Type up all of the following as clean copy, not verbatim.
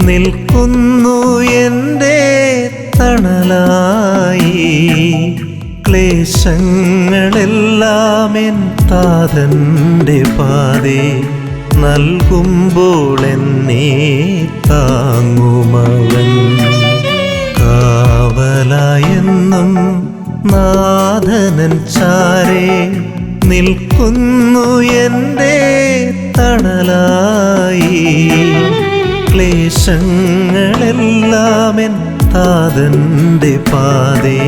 നിൽക്കുന്നു എൻ്റെ തണലായി. ക്ലേശങ്ങളെല്ലാം എൻ താതൻ്റെ പാതേ നൽകുമ്പോൾ എന്നെ താങ്ങുമവൻ. കാവലായെന്നും നാഥനൻ ചാരേ നിൽക്കുന്നു എൻ്റെ തണലായി. ക്ലേശങ്ങളെല്ലാം എൻ താതൻ്റെ പാതേ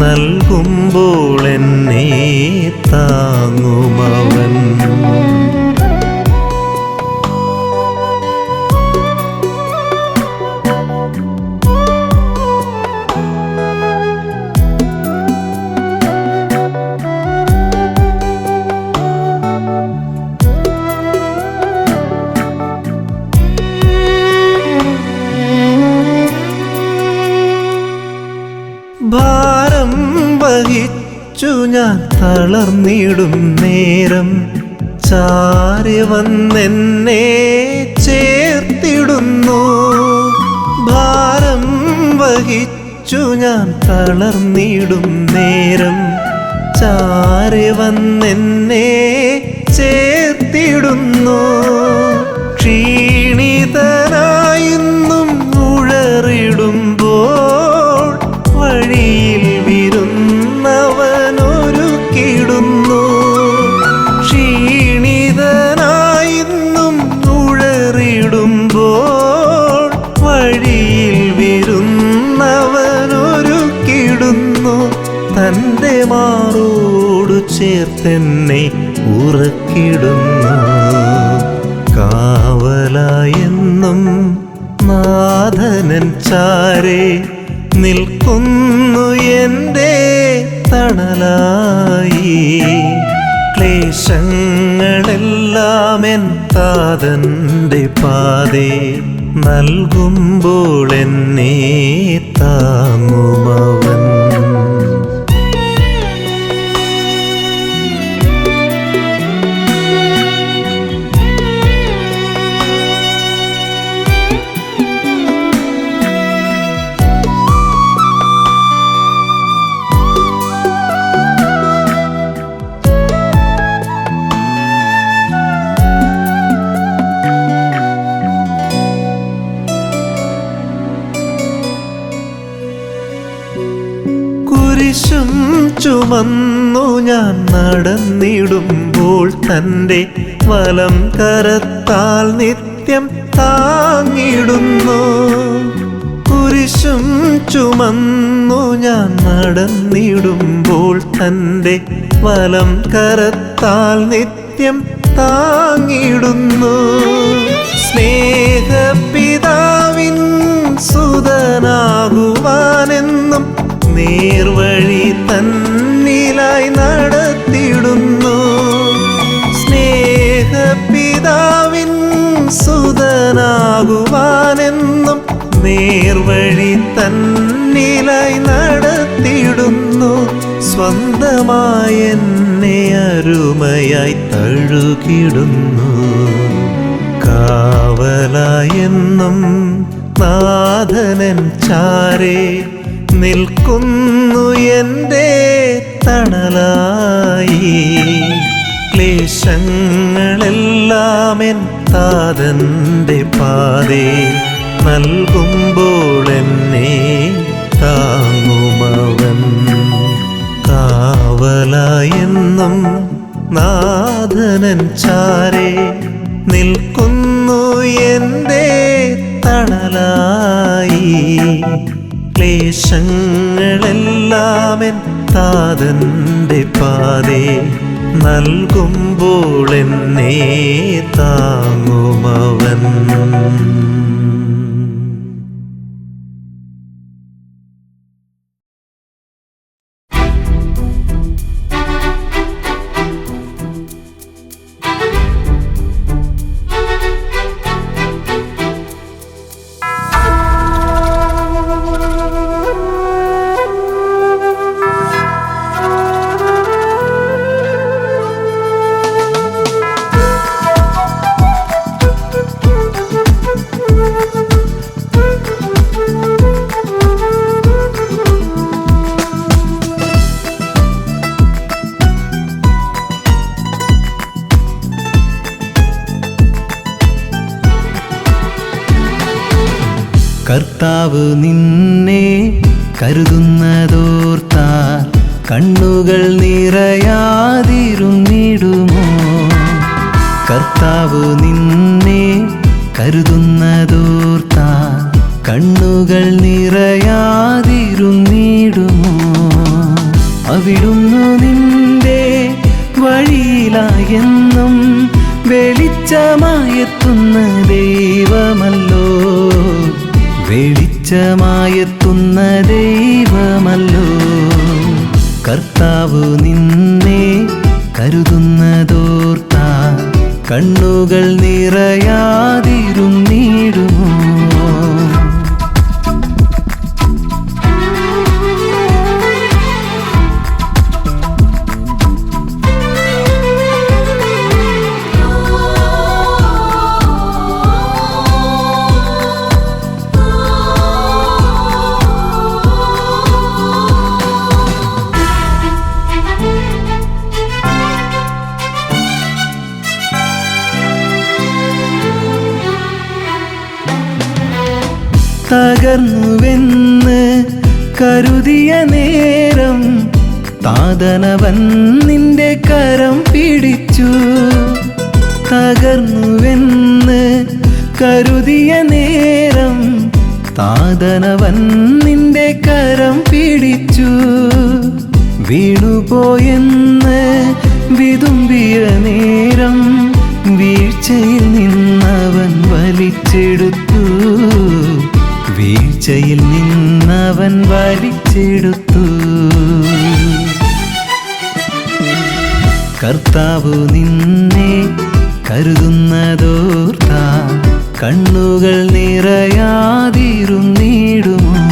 നൽകുമ്പോൾ എന്നെ താങ്ങുമവൻ. ഭാരം വഹിച്ചു ഞാൻ തളർന്നിടും നേരം ചാരി വന്നെന്നെ ചേർത്തിടുന്നു. ഭാരം വഹിച്ചു ഞാൻ തളർന്നിടും നേരം ചാരി വന്നെന്നെ ചേർത്തിടുന്നു. ക്ഷീണിതനായിന്നും ഉഴറിടുമ്പോൾ വഴിയിൽ വിരുന്നവനൊരുക്കിടുന്നു. ക്ഷീണിതനായിന്നും ഉഴറിടുമ്പോൾ വഴിയിൽ വിരുന്നവനൊരുക്കിടുന്നു. തൻ്റെ മാറോടു ചേർത്തെന്നെ ഉറക്കിടുന്നു. കാവലായെന്നും നാഥനൻ ചാരേ നിൽക്കുന്നു എൻ്റെ തണലായി. ക്ലേശങ്ങളെല്ലാം എൻ താതൻ്റെ പാതേ നൽകുമ്പോൾ എന്നെ താങ്ങുമവൻ. കുരിശും ചുമന്നു ഞാൻ നടന്നിടുമ്പോൾ തൻ്റെ വലം കരത്താൽ നിത്യം താങ്ങിടുന്നു. കുരിശും ചുമന്നു ഞാൻ നടന്നിടുമ്പോൾ തൻ്റെ വലം കരത്താൽ നിത്യം താങ്ങിടുന്നു. സ്നേഹപിതാവിൻ സുതനാകുവാനെന്നും നേർവഴി തന്നിലായി നടത്തിടുന്നു. സ്നേഹപിതാവിൻ സുതനാകുവാനെന്നും നേർവഴി തന്നിലായി നടത്തിടുന്നു. സ്വന്തമായി എന്നെ അരുമയായി തഴുകിടുന്നു. കാവലായെന്നും നാഥനൻ ചാരേ നിൽക്കുന്നു എൻ്റെ തണലായി. ക്ലേശങ്ങളെല്ലാം എൻ താതൻ്റെ പാതേ നൽകുമ്പോൾ എന്നെ താങ്ങുമവൻ. കാവലായെന്നും നാഥനൻ ചാരേ നിൽക്കുന്നു എൻ്റെ തണലായി. ക്ലേശങ്ങളെല്ലാം എൻ താതൻ്റെ പാതേ നൽകുമ്പോൾ എന്നെ താങ്ങുമവൻ. കർത്താവ് നിന്നെ കരുതുന്നതോർത്താൽ കണ്ണുകൾ നിറയാതിരുന്നിടുമോ? കർത്താവ് നിന്നെ കരുതുന്നതോർത്താൽ കണ്ണുകൾ നിറയാതിരുന്നിടുമോ? അവിടുന്നു നിന്റെ വഴിയിലായെന്നും വെളിച്ചമായെത്തുന്ന ദൈവമല്ലോ, വെളിച്ചമായെത്തുന്ന ദൈവമല്ലോ. കർത്താവ് നിന്നെ കരുതുന്നതോർത്താൽ കണ്ണുകൾ നിറയാതിരുന്നിടുമോ? തകർന്നുവെന്ന് കരുതിയ നേരം താതനവൻ നിന്റെ കരം പിടിച്ചു. തകർന്നുവെന്ന് കരുതിയ നേരം താതനവൻ നിന്റെ കരം പിടിച്ചു. വീണുപോയെന്ന് വിതുമ്പിയ നേരം വീഴ്ചയിൽ നിന്നവൻ വലിച്ചെടുത്തു, വീഴ്ചയിൽ നിന്നവൻ വലിച്ചെടുത്തു. കർത്താവ് നിന്നെ കരുതുന്നതോർത്താൽ കണ്ണുകൾ നിറയാതിരുന്നിടുമോ?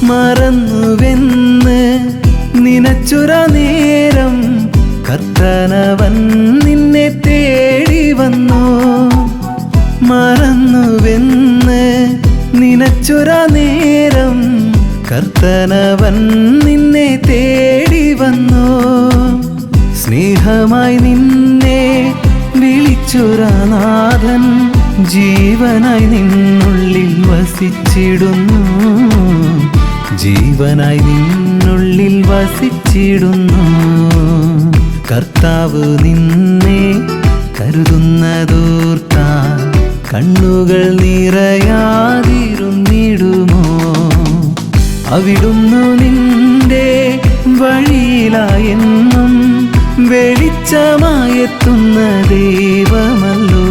മറന്നുവെന്ന് നിനച്ചൊര നേരം കർത്തനവൻ നിന്നെ തേടി വന്നു. മറന്നുവെന്ന് നിനച്ചൊര നേരം കർത്തനവൻ നിന്നെ തേടി വന്നു. സ്നേഹമായി നിന്നെ വിളിച്ചൊര നാഥൻ ജീവനായി നിന്നുള്ളിൽ വസിച്ചിടുന്നു, ജീവനായി നിന്നുള്ളിൽ വസിച്ചിടുന്നു. കർത്താവ് നിന്നെ കരുതുന്നതോർത്താൽ കണ്ണുകൾ നിറയാതിരുന്നിടുമോ? അവിടുന്നു നിന്റെ വഴിയിലായെന്നും വെളിച്ചമായെത്തുന്ന ദൈവമല്ലോ,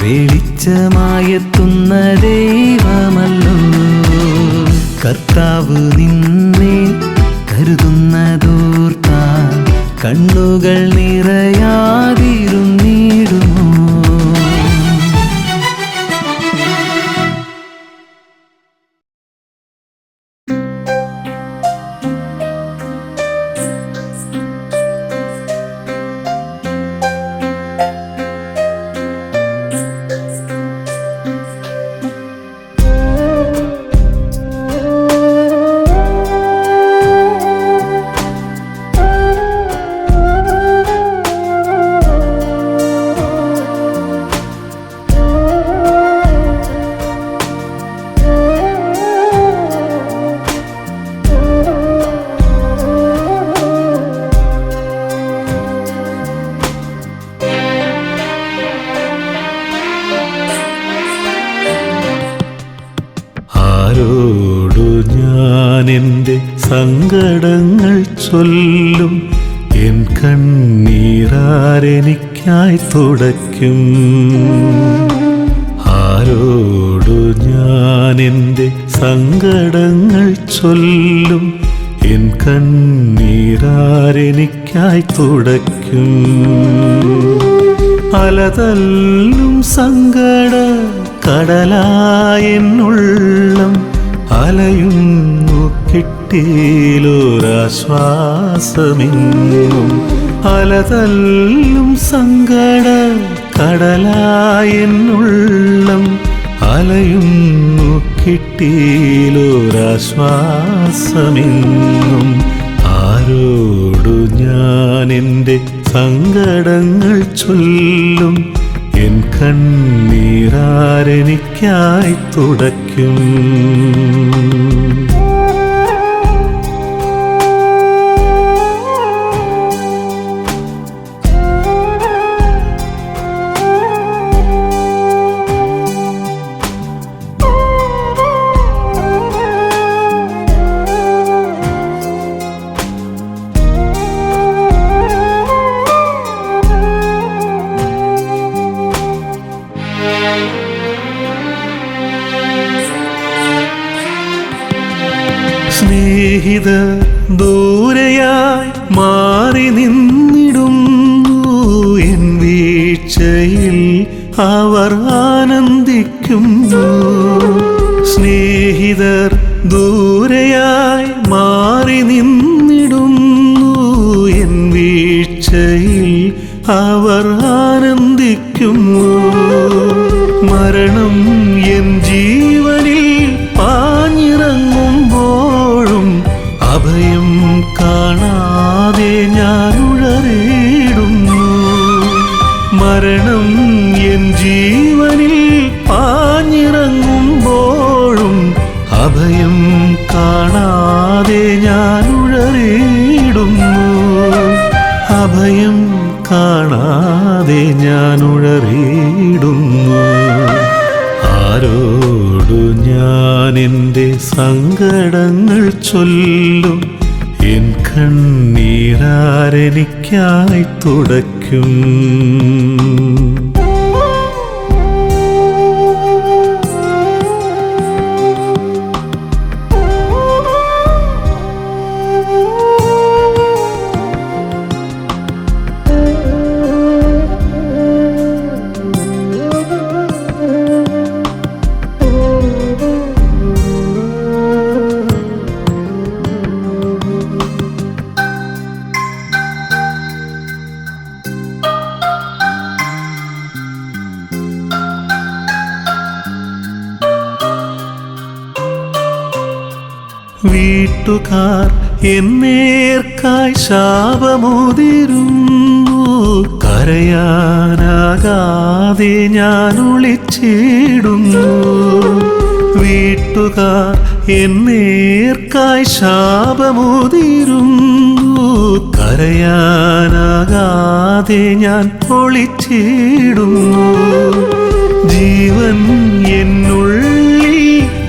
വെളിച്ചമായെത്തുന്ന ദൈവമല്ലോ. കർത്താവ് നിന്നെ കരുതുന്നതോർത്താൽ കണ്ണുകൾ നിറയാതിരുന്നിടുമോ? ആരോടു ഞാനെൻ്റെ സങ്കടങ്ങൾ ചൊല്ലും, എൻ കണ്ണീരാരെനിക്കായി തുടയ്ക്കും. ആരോടു ഞാനെൻ്റെ സങ്കടങ്ങൾ ചൊല്ലും, എൻ കണ്ണീരാരെനിക്കായി തുടയ്ക്കും. അലതല്ലും സങ്കട കടലായെന്നുള്ളം അലയുന്നു കിട്ടിയിലൊരാശ്വാസമെങ്ങും അലതല്ലും സങ്കട കടലായെന്നുള്ളം അലയുന്നു കിട്ടിയിലൊരാശ്വാസമെങ്ങും ആരോടു ഞാനെൻ്റെ സങ്കടങ്ങൾ ചൊല്ലും എൻ കണ്ണീരാരെനിക്കായി തുടയ്ക്കും സ്നേഹിത ദൂരെയായി മാറി നിന്നിടുന്നു എൻ വീഴ്ചയിൽ അവർ ആനന്ദിക്കുന്നു സ്നേഹിതർ ദൂരെയായി മാറി നിന്നിടുന്നു എൻ വീഴ്ചയിൽ അവർ ആനന്ദിക്കുന്നു മരണം എൻ ജീവനിൽ പാഞ്ഞിറങ്ങുമ്പോഴും അഭയം കാണാതെ ഞാൻ ഉഴറിയിടുന്നു മരണം എൻ ജീവനിൽ പാഞ്ഞിറങ്ങുമ്പോഴും അഭയം കാണാതെ ഞാൻ ഉഴറിയിടുന്നു അഭയം കാണാതെ ഞാൻ ഉഴറിയിടുന്നു ആരോടു ഞാനെൻ്റെ സങ്കടങ്ങൾ ചൊല്ലും എൻ കണ്ണീരാരെനിക്കായി തുടയ്ക്കും വീട്ടുകാർ എന്നേർക്കായി ശാപമുതിരുന്നു കരയാനാകാതെ ഞാൻ ഒളിച്ചിടുന്നു വീട്ടുകാർ എന്നേർക്കായി ശാപമുതിരുന്നു കരയാനാകാതെ ഞാൻ ഒളിച്ചിടുന്നു ജീവൻ എന്നുള്ളിൽ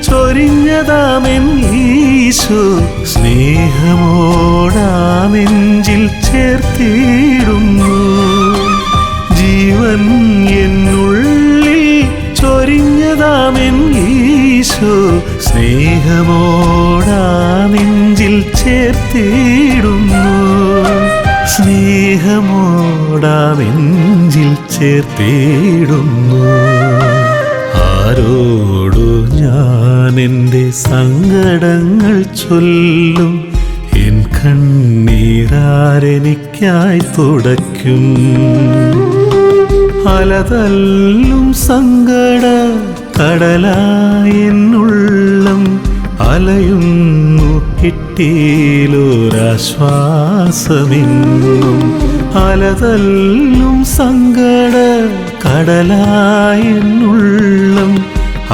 ചൊരിഞ്ഞതാമെൻ ഈശോ സ്നേഹമോടാനെഞ്ചിൽ ചേർത്തിടുന്നു ജീവൻ എന്നുള്ളിൽ ചൊരിഞ്ഞതാമെൻ ഈശോ സ്നേഹമോടാനെഞ്ചിൽ ചേർത്തിടുന്നു സ്നേഹമോടാനെഞ്ചിൽ ചേർത്തിടുന്നു ആരോടു ഞാനെൻ്റെ സങ്കടങ്ങൾ ചൊല്ലും എൻ കണ്ണീരാരെനിക്കായി തുടയ്ക്കും അലതല്ലും സങ്കട കടലായെന്നുള്ളം അലയുന്നു കിട്ടിയിലൊരാശ്വാസമെങ്ങും അലതല്ലും സങ്കട കടലായെന്നുള്ളം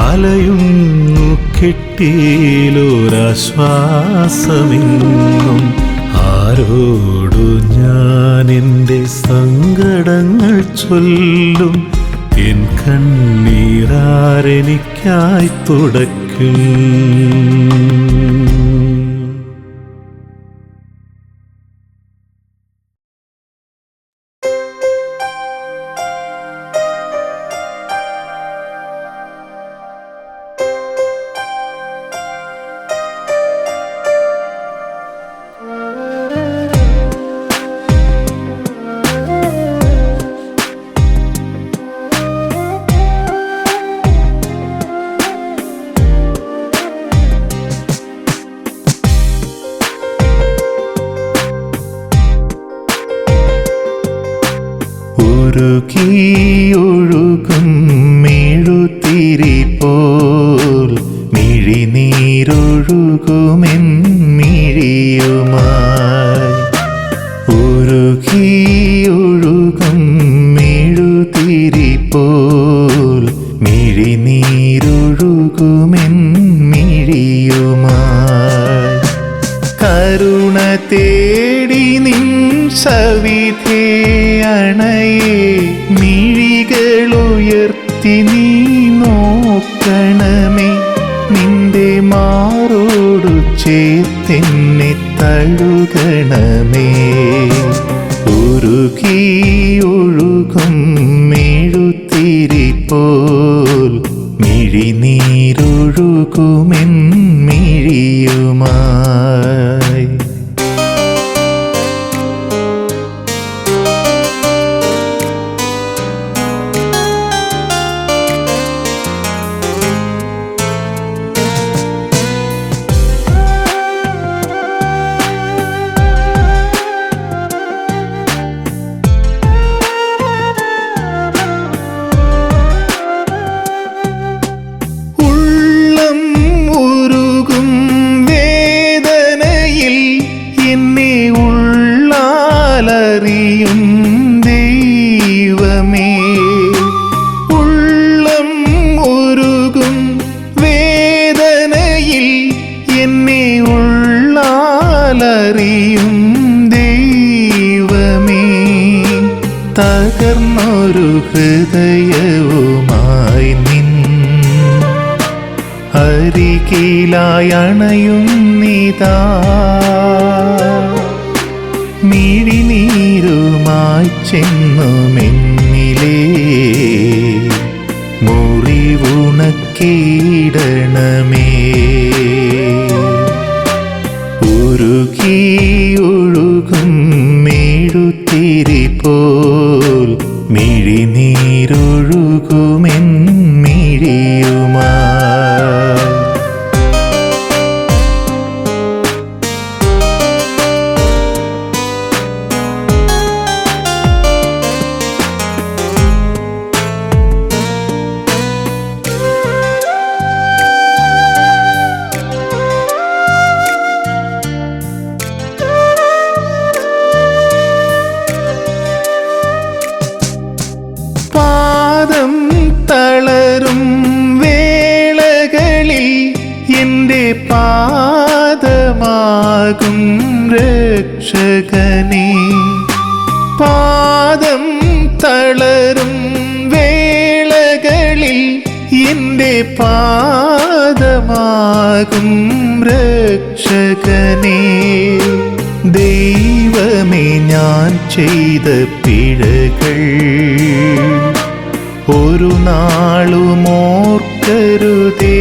അലയുന്നു കിട്ടിയിലൊരാശ്വാസമെങ്ങും ആരോടു ഞാനെൻ്റെ സങ്കടങ്ങൾ ചൊല്ലും എൻ കണ്ണീരാരെനിക്കായി തുടയ്ക്കും ഉരുകിയൊഴുകും മെഴുതിരി പോൽ മിഴിനീരൊഴുകുമെൻ മിഴിയുമായി. ഉരുകിയൊഴുകും മെഴുതിരി പോൽ മിഴിനീരൊഴുകുമെൻ മിഴിയുമായി. കരുണ തേടി നിൻ സവിധേ അണയേ മിഴികളുയർത്തി നീ നോക്കണമേ. നിന്റെ മാറോടു ചേർത്തെന്നെ തഴുകണമേ. ഉരുകിയൊഴുകും മെഴുതിരി പോൽ മിഴിനീരൊഴുകുമെൻ മിഴിയുമായി. അറിയും ദൈവമേ. ഉള്ളം ഉരുകും വേദനയിൽ എന്നെ ഉള്ളാലറിയും ദൈവമേ. തകർന്നൊരു ഹൃദയവുമായി നിൻ അരികിലായി അണയുന്നിതാ. മിഴിനീരുമായി ചെന്നുമെന്നിലേ മുറിവുണക്കിയിടണമേ. ഉരുകിയൊഴുകും മെഴുതിരി പോൽ മിഴിനീരൊഴുകുമെൻ മിഴിയുമായി. പാദം തളരും വേളകളിൽ എൻ്റെ പാദമാകും രക്ഷകനേ. പാദം തളരും വേളകളിൽ എൻ്റെ പാദമാകും രക്ഷകനേ. ദൈവമേ, ഞാൻ ചെയ്ത പിഴകൾ ഒരു നാളും ഓർക്കരുതേ.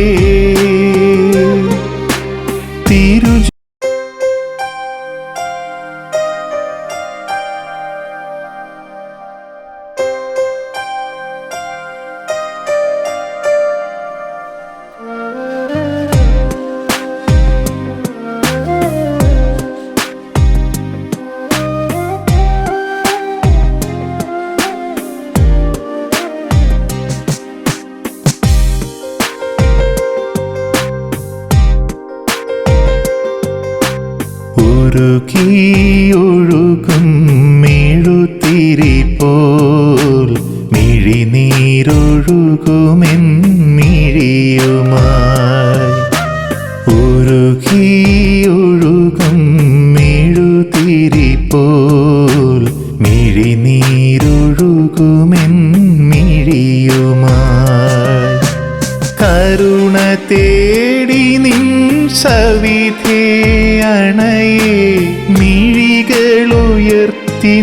ഉരുകിയൊഴുകും മെഴുതിരി പോൽ മിഴിനീരൊഴുകുമെൻ മിഴിയുമായി. ഉരുകിയൊഴുകും മെഴുതിരി പോൽ മിഴിനീരൊഴുകുമെൻ മിഴിയുമായി. കരുണ തേടി നിൻ സവിധേ അണയേ മിഴികളുയർത്തി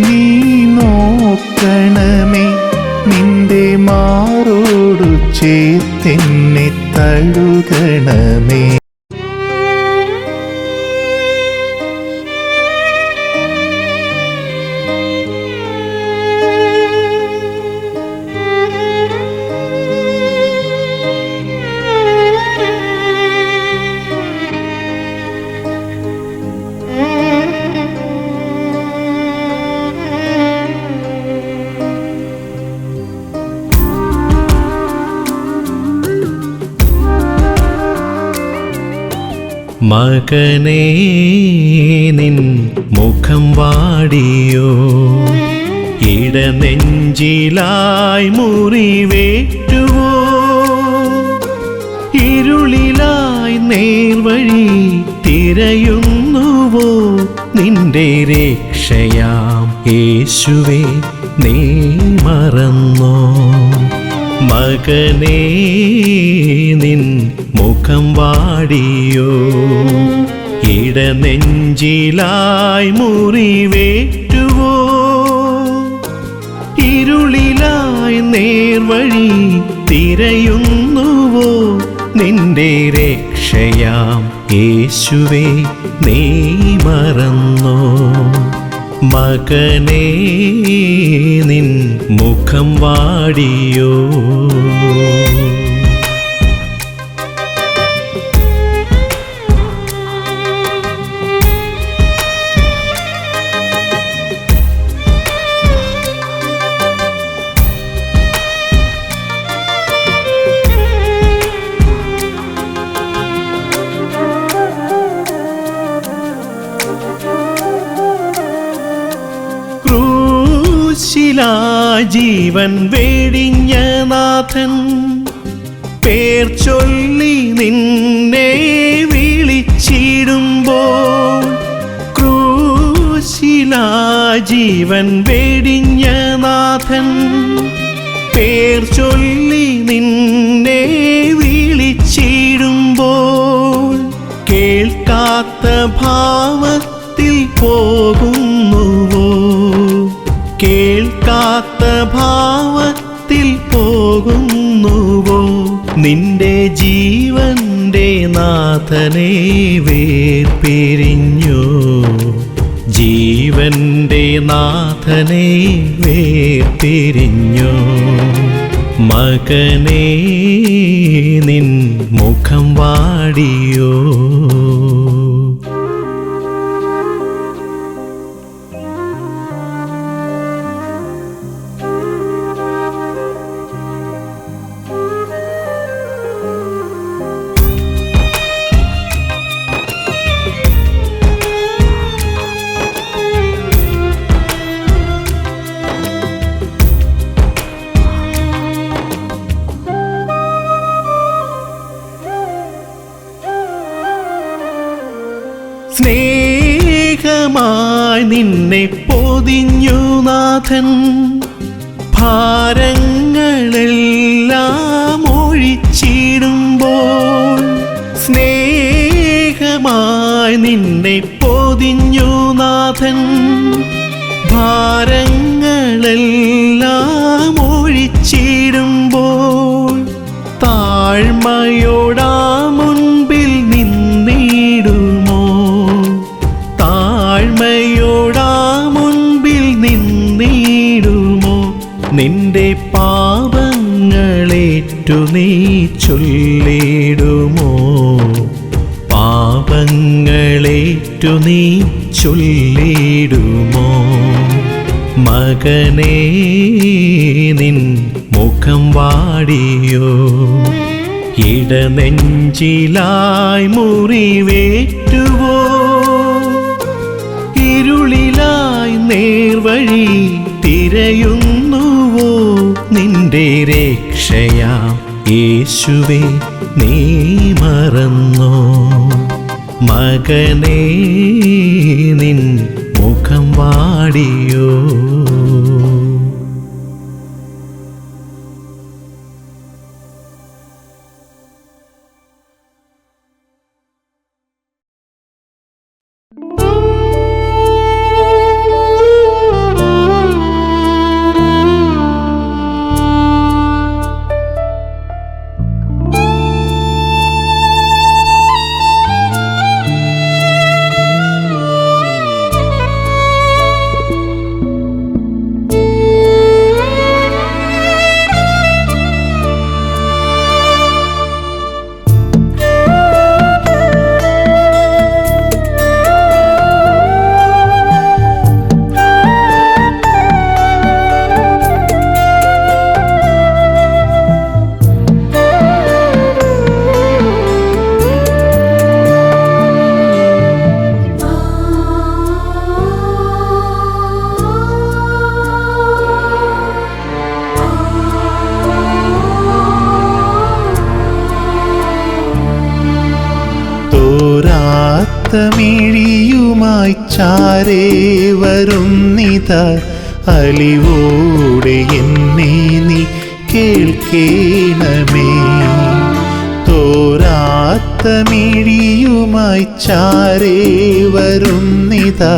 നീ നോക്കണമേ. നിന്റെ മാറോടു ചേർത്തെന്നെ തഴുകണമേ. മകനേ നിൻ മുഖം വാടിയോ, ഇടനെഞ്ചിലായി മുറിവേറ്റുവോ, ഇരുളിലായി നേർവഴി തിരയുന്നുവോ, നിന്റെ രക്ഷയാം യേശുവേ നീ മറന്നോ. മകനേ നിൻ മുഖം വാടിയോ, ഇടനെഞ്ചിലായി മുറിവേറ്റുവോ, ഇരുളിലായി നേർവഴി തിരയുന്നുവോ, നിന്റെ രക്ഷയാം യേശുവേ നീ മറന്നോ. മകനേ നിൻ മുഖം വാടിയോ. ജീവൻ വേടിഞ്ഞ നാഥൻ പേർ ചൊല്ലി നിന്നെ വിളിച്ചിടുമ്പോൾ, ക്രൂശിലാ ജീവൻ വേടിഞ്ഞ നാഥൻ പേർ ചൊല്ലി നിന്നെ വിളിച്ചിടുമ്പോൾ, കേൾക്കാത്ത ഭാവത്തിൽ പോകുന്നുവോ, കേൾക്കാത്ത ഭാവത്തിൽ പോകുന്നുവോ, നിന്റെ ജീവന്റെ നാഥനെ വേർപിരിഞ്ഞു, ജീവന്റെ നാഥനെ വേർപിരിഞ്ഞു. മകനേ നിൻ മുഖം വാടിയോ. സ്നേഹമായി നിന്നെ പൊതിഞ്ഞു നാഥൻ, ഭാരങ്ങളെല്ലാം ഒഴിച്ചിടുമ്പോൾ, സ്നേഹമായി നിന്നെ പൊതിഞ്ഞു നാഥൻ, ഭാരങ്ങളെല്ലാം ഒഴിച്ചിടുമ്പോൾ, താഴ്മയോടാ മുൻപിൽ നിന്നിടുമോ, താഴ്മയോടാ മുൻപിൽ നിന്നിടുമോ, നിന്റെ പാപങ്ങളേറ്റു നീ ചൊല്ലിടുമോ, പാപങ്ങളേറ്റു നീ ചൊല്ലിടുമോ. മകനേ നിൻ മുഖം വാടിയോ, ഇടനെഞ്ചിലായി മുറിവേറ്റുവോ, ഇരുളിലായി നേർവഴി തിരയുന്നുവോ, നിന്റെ രക്ഷയാം യേശുവേ നീ മറന്നോ. മകനേ നിൻ മുഖം വാടിയോ. മിഴിയുമായി ചാരേ വരുന്നിതാ അലിവോടെ എന്നെ നീ കേൾക്കേണമേ. തോരാത്ത മിഴിയുമായി ചാരേ വരുന്നിതാ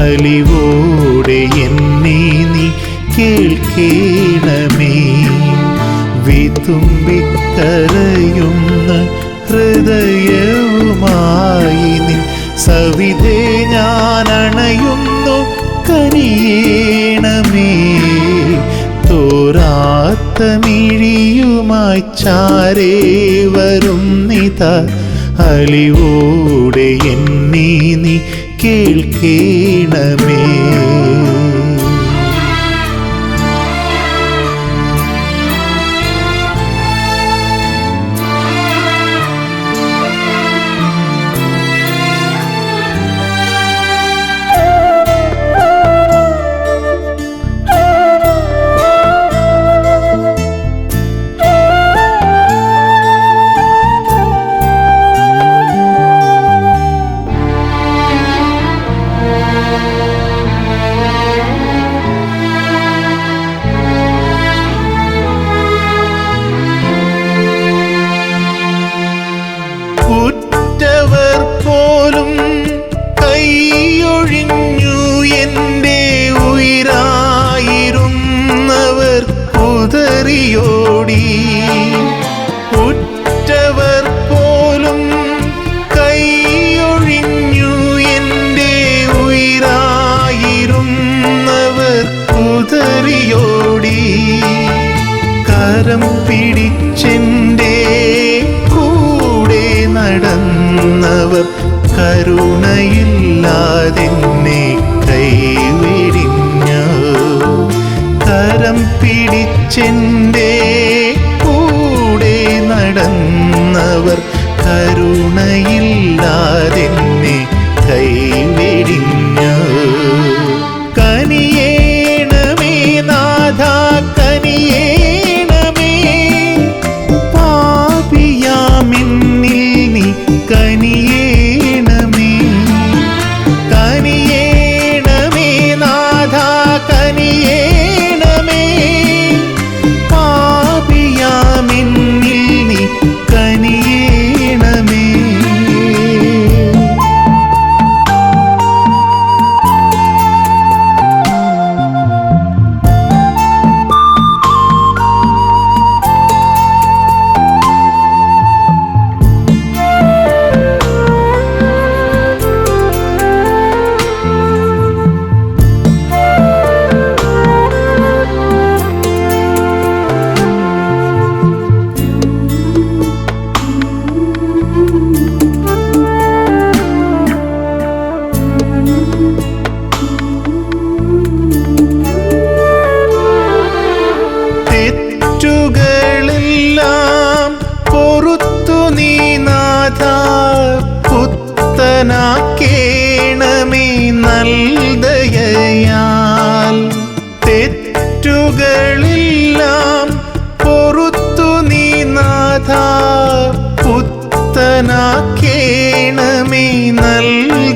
അലിവോടെ എന്നെ നീ കേൾക്കേണമേ. വിതുമ്പിക്കരയുന്ന ഹൃദയവുമായി നിൻ സവിധേ ഞാൻ അണയുന്നു കനിയേണമേ. തോരാത്ത മിഴിയുമായി ചാരേ വരുന്നിതാ അലിവോടെ എന്നെ നീ കേൾക്കേണമേ. ഉറ്റവർ പോലും കൈയൊഴിഞ്ഞു എൻ്റെ ഉയിരായിരുന്നവർ ഉതറിയോടി. ഉറ്റവർ പോലും കൈയൊഴിഞ്ഞു എൻ്റെ ഉയിരായിരുന്നവർ ഉതറിയോടി. കരം പിടിച്ചെൻ്റെ നടന്നവർ കരുണയില്ലാതെന്നെ കൈവിടിഞ്ഞു. കരം പിടിച്ചെൻ്റെ കൂടെ നടന്നവർ കരുണയില്ലാതെന്നെ കൈവിടിഞ്ഞു. കനിയേണമേ നാഥ കനിയേണമേ. പാപിയാമിന്നിൽ നീ കനിയേണമേ. കനിയേണമേ നാഥ കനിയേണമേ. പാപിയാമിന്നിൽ നീ കനിയേണമേ. തെറ്റുകളെല്ലാം പൊറുത്തു നീ നാഥ പുത്തനാക്കേണമേ നൽദയയാൽ. തെറ്റുകളെല്ലാം പൊറുത്തു നീ നാഥ പുത്തനാക്കേണമേ നൽദയയാൽ.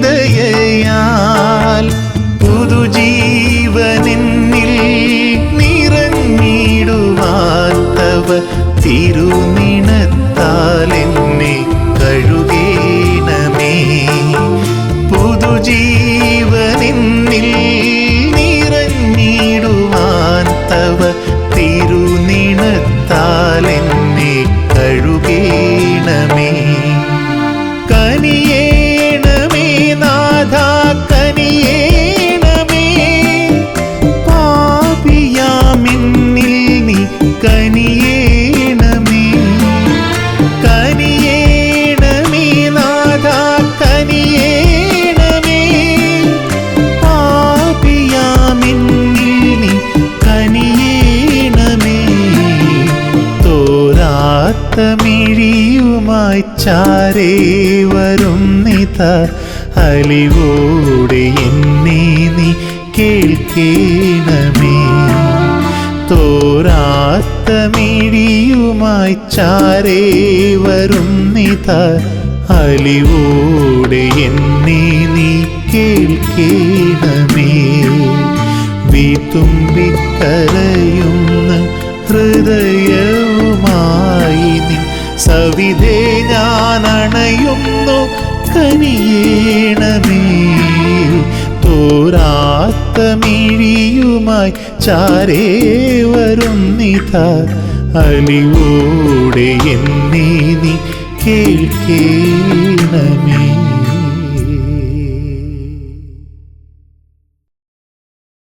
പുതുജീവനെന്നിൽ നിറഞ്ഞിടുവാൻ തവ തിരുനിണത്താൽ എന്നെ കഴുകേണമേ. പുതുജീവനെന്നിൽ നിറഞ്ഞിടുവാൻ തവ തിരുനിണത്താൽ എന്നെ കഴുകേണമേ. കനിയേണമേ നാഥ കനിയേണമേ. പാപിയാമിന്നിൽ നീ കനിയേണമേ. കനിയേണമേ നാഥ കനിയേണമേ. പാപിയാമിന്നിൽ നീ കനിയേണമേ. തോരാത്ത മിഴിയുമായി ചാരേ വരുന്നിതാ അലിവോടെ എന്നെ നീ കേൾക്കേണമേ. തോരാത്ത മിഴിയുമായി ചാരേ വരുന്നിതാ അലിവോടെ എന്നെ നീ കേൾക്കേണമേ. വീത്തുമ്പിക്കരയുന്ന ഹൃദയവുമായി നീ സവിധേ ഞാൻ അണയുന്നു കനിയേണമേ. തോരാത്ത മിഴിയുമായി ചാരേ വരുന്നിതാ അലിവോടെ എന്നെ നീ കേൾക്കേണമേ.